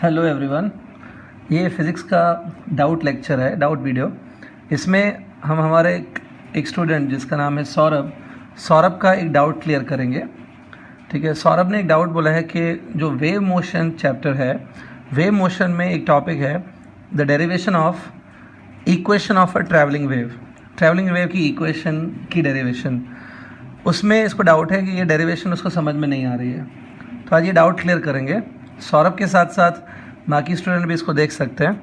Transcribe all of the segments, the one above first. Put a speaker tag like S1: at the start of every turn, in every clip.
S1: Hello everyone, ये physics का doubt lecture है, डाउट वीडियो। इसमें हम हमारे एक स्टूडेंट जिसका नाम है सौरभ का एक डाउट क्लियर करेंगे। ठीक है, सौरभ ने एक डाउट बोला है कि जो वेव मोशन चैप्टर है, वेव मोशन में एक टॉपिक है the derivation of equation of a travelling wave की इक्वेशन की डेरिवेशन। उसमें इसको डाउट है कि ये डेरिवेशन उसको समझ में नहीं आ रही है। तो आज ये डाउट क्लियर करेंगे। सौरभ के साथ साथ बाकी स्टूडेंट भी इसको देख सकते हैं।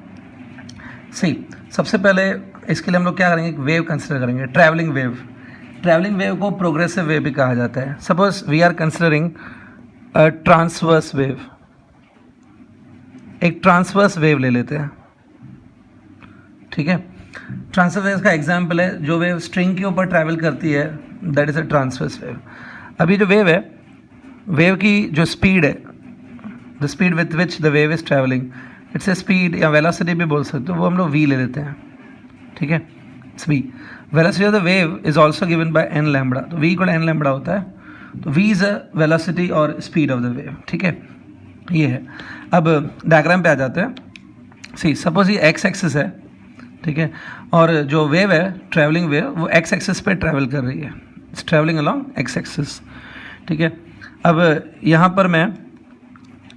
S1: सबसे पहले इसके लिए हम लोग क्या करेंगे, एक वेव कंसिडर करेंगे, ट्रैवलिंग वेव को प्रोग्रेसिव वेव भी कहा जाता है। Suppose we are considering a transverse wave. एक ट्रांसवर्स वेव ले लेते हैं, ठीक है। ट्रांसवर्स वेव का एग्जाम्पल है जो वेव स्ट्रिंग के ऊपर ट्रैवल करती है, that is a transverse wave. अभी जो वेव है, वेव की जो स्पीड है, the speed with which the wave is travelling, it's a speed या वेलोसिटी भी बोल सकते हो, वो हम लोग वी ले लेते हैं, ठीक है। It's v. Velocity of the wave is also given by n lambda, तो वी इक्वल एन लैम्बडा होता है। तो वी इज अ वेलोसिटी और स्पीड ऑफ द वेव, ठीक है, ये है। अब डायग्राम पे आ जाते हैं। सपोज ये एक्स एक्सिस है, ठीक है, और जो वेव है ट्रैवलिंग वेव वो एक्स एक्सिस पे ट्रैवल कर रही है, it's travelling along x axis, ठीक है। अब यहाँ पर मैं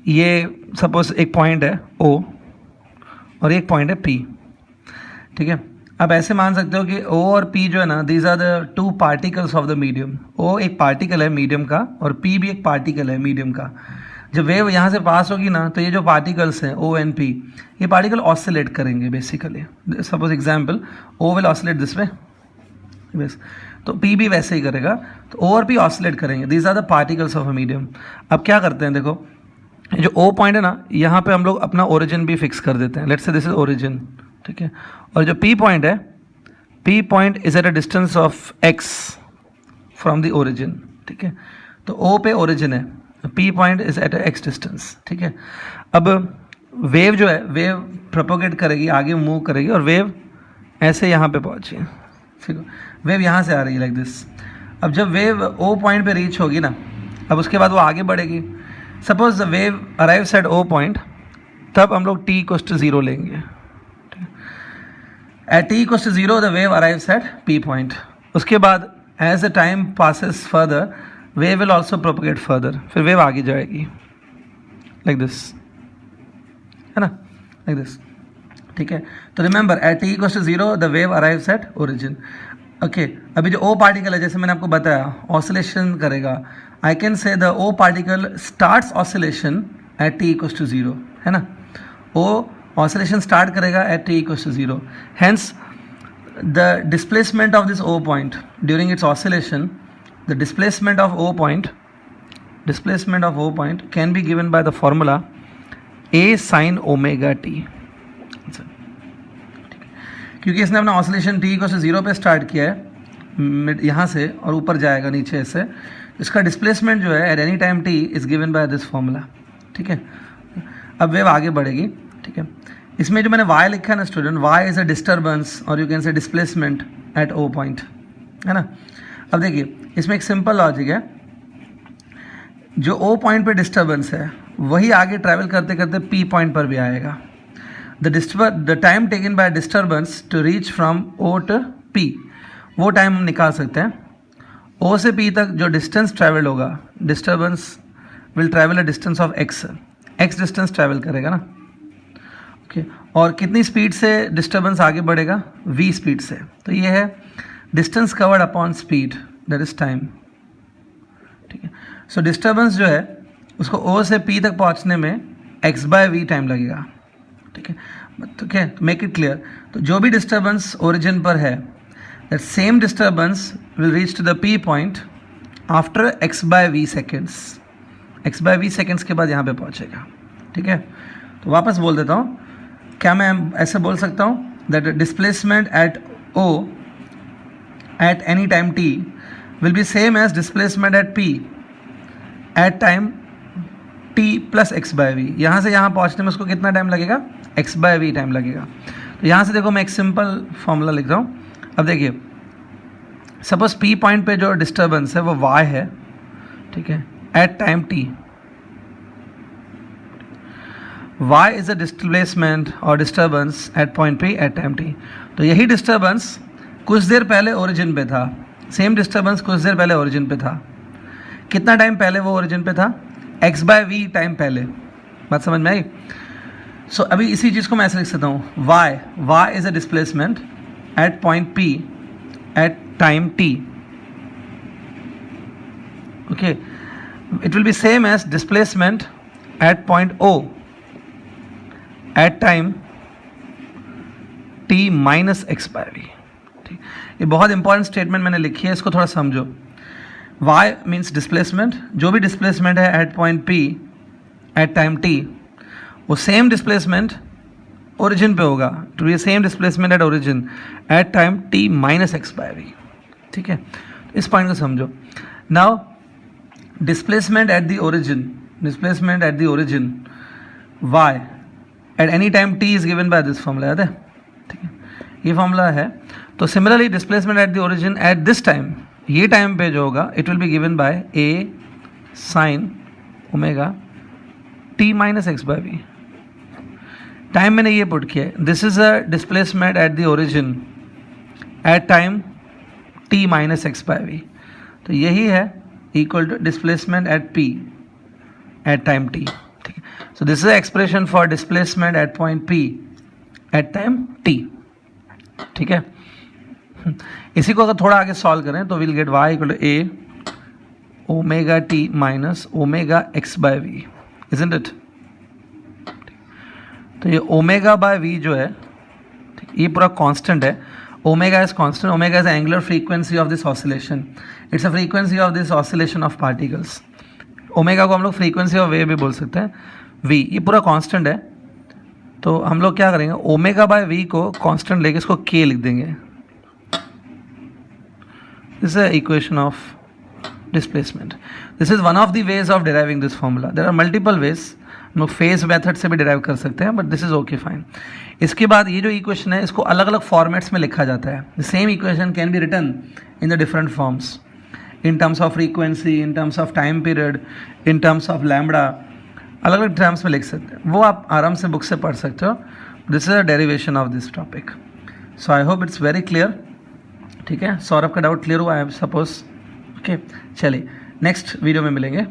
S1: ये सपोज एक पॉइंट है O और एक पॉइंट है P, ठीक है। अब ऐसे मान सकते हो कि O और P जो है ना, these are the two particles of the medium. O एक पार्टिकल है मीडियम का और P भी एक पार्टिकल है मीडियम का। जब वेव यहाँ से पास होगी ना, तो ये जो पार्टिकल्स हैं O एंड P, ये पार्टिकल ऑसिलेट करेंगे basically. Suppose example, O will oscillate this way, बस, तो P भी वैसे ही करेगा। तो O और P ऑसिलेट करेंगे, these are the particles of a medium. अब क्या करते हैं, देखो जो O पॉइंट है ना, यहाँ पे हम लोग अपना ओरिजिन भी फिक्स कर देते हैं। Let's say this is origin, ठीक है। और जो P पॉइंट है, P point is at a distance of x from the origin, ठीक है। तो O पे ओरिजिन है, P point is at a x distance, ठीक है। अब वेव जो है, वेव प्रोपोगेट करेगी, आगे मूव करेगी, और वेव ऐसे यहाँ पे पहुँची, ठीक है। वेव यहाँ से आ रही है लाइक दिस। अब जब वेव O पॉइंट पे रीच होगी ना, अब उसके बाद वो आगे बढ़ेगी। Suppose the wave arrives at O point, तब हम लोग t इक्वल्स टू 0 लेंगे। At t equals to 0 the wave arrives at P point. उसके बाद as the time passes further, wave will also propagate further, फिर वेव आगे जाएगी like this, है ना, लाइक दिस, ठीक है। तो remember at t equals to 0 the wave arrives at origin, okay. अभी जो O पार्टिकल है, जैसे मैंने आपको बताया, ऑसिलेशन करेगा। I can say the O particle starts oscillation at t equals to 0, है ना। O ऑसिलेशन स्टार्ट करेगा at t equals to 0। Hence the displacement of this O point during its oscillation, the displacement of O point can be given by the formula A sin omega t, क्योंकि इसने अपना oscillation t को 0 पे start किया है यहाँ से, और ऊपर जाएगा नीचे से। इसका डिस्प्लेसमेंट जो है eight any time t is given by this formula, ठीक है। अब वेव आगे बढ़ेगी, ठीक है। इसमें जो मैंने y लिखा है ना student, y is a disturbance और you can say displacement at O point, है ना। अब देखिए इसमें एक सिंपल लॉजिक है, जो O पॉइंट पे डिस्टर्बेंस है वही आगे ट्रैवल करते करते P पॉइंट पर भी आएगा। The time taken by disturbance to reach from O to P, वो टाइम हम निकाल सकते हैं। O से P तक जो डिस्टेंस ट्रैवल होगा, disturbance will travel a distance of x distance travel करेगा ना, ओके। और कितनी स्पीड से डिस्टर्बेंस आगे बढ़ेगा, v स्पीड से। तो ये है distance covered upon speed, that is time, ठीक है। सो डिस्टर्बेंस जो है उसको O से P तक पहुंचने में x/v टाइम लगेगा, ठीक है। ठीक है, मेक इट क्लियर। तो जो भी डिस्टर्बेंस ओरिजिन पर है, that same disturbance will reach to the P point after x/v seconds. x/v seconds के बाद यहाँ पे पहुँचेगा, ठीक है। तो वापस बोल देता हूँ, क्या मैं ऐसे बोल सकता हूँ that displacement at O at any time t will be same as displacement at P at time t plus x/v। यहाँ से यहाँ पहुँचने में उसको कितना टाइम लगेगा, x/v टाइम लगेगा। तो यहाँ से देखो मैं एक सिंपल फॉर्मूला लिख रहा हूँ। अब देखिए सपोज P पॉइंट पे जो डिस्टर्बेंस है वो y है, ठीक है, at time t। y is a displacement और disturbance at point p at time t। तो यही डिस्टर्बेंस कुछ देर पहले ओरिजिन पे था, सेम डिस्टर्बेंस कुछ देर पहले ओरिजिन पे था। कितना टाइम पहले वो ओरिजिन पे था? x/v टाइम पहले। बात समझ में आई? सो अभी इसी चीज़ को मैं ऐसे लिख सकता हूँ, y is a displacement at point p at time t। Okay, it will be same as displacement at point o at time t minus x/v। ठीक, ये बहुत इंपॉर्टेंट स्टेटमेंट मैंने लिखी है, इसको थोड़ा समझो। y मीन्स डिस्प्लेसमेंट, जो भी डिस्प्लेसमेंट है at point p at time t, वो सेम डिस्प्लेसमेंट ओरिजिन पे होगा, to be same displacement at origin at time t minus x/v। ठीक है, इस पॉइंट को समझो। Now displacement at the origin y at any time t is given by this formula, याद है? ठीक है, ये फॉर्मूला है। तो similarly displacement at the origin at this time, ये टाइम पे जो होगा it will be given by a sin omega t minus x/v। Time मैंने ये पुट किया है, this is a displacement at the origin at time t minus x/v। तो यही है equal to displacement at p at time t। ठीक है, so this is expression for displacement at point p at time t। ठीक है, इसी को अगर थोड़ा आगे सॉल्व करें तो will get y equal to a omega t minus omega x/v, isn't it? तो ये ओमेगा बाय v जो है, ये पूरा कांस्टेंट है। Omega is constant, omega is angular frequency of this oscillation, it's a frequency of this oscillation of particles. Omega को हम लोग फ्रीक्वेंसी ऑफ वेव भी बोल सकते हैं। v ये पूरा कांस्टेंट है, तो हम लोग क्या करेंगे, ओमेगा बाय v को कांस्टेंट लेके इसको k लिख देंगे। This is equation of displacement. This is one of the ways of deriving this formula. There are multiple ways, हम लोग फेज मेथड से भी डिराइव कर सकते हैं, but this is okay fine. इसके बाद ये जो इक्वेशन है इसको अलग अलग फॉर्मेट्स में लिखा जाता है। The same equation can be written in the different forms, in terms of frequency, in terms of time period, in terms of lambda, अलग अलग टर्म्स में लिख सकते हैं। वो आप आराम से बुक से पढ़ सकते हो। This is a derivation of this topic. So I hope it's very clear. ठीक है, सौरभ का डाउट क्लियर हुआ है सपोज? ओके, चलिए नेक्स्ट वीडियो में मिलेंगे।